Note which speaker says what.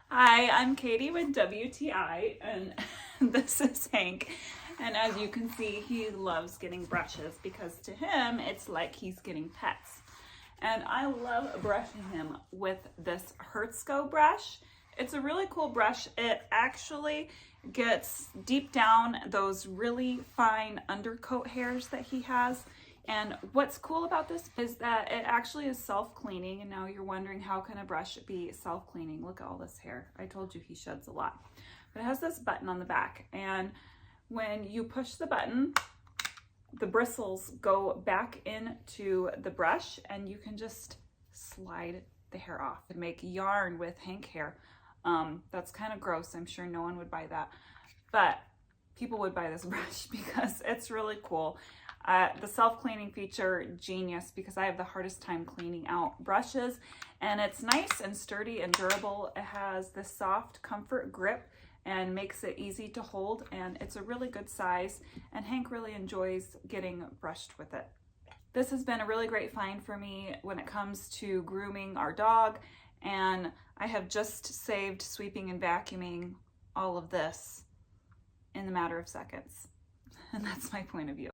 Speaker 1: Hi, I'm Katie with WTI, and this is Hank. And as you can see, he loves getting brushes because to him, it's like he's getting pets. And I love brushing him with this Hertzko brush. It's a really cool brush. It actually gets deep down those really fine undercoat hairs that he has. And what's cool about this is that it actually is self-cleaning. And now you're wondering, how can a brush be self-cleaning? Look at all this hair. I told you he sheds a lot. But it has this button on the back. And when you push the button, the bristles go back into the brush and you can just slide the hair off and make yarn with Hank hair. That's kind of gross. I'm sure no one would buy that. But people would buy this brush because it's really cool. The self-cleaning feature, genius, because I have the hardest time cleaning out brushes, and it's nice and sturdy and durable. It has this soft comfort grip and makes it easy to hold, and it's a really good size, and Hank really enjoys getting brushed with it. This has been a really great find for me when it comes to grooming our dog, and I have just saved sweeping and vacuuming all of this in the matter of seconds. And that's my point of view.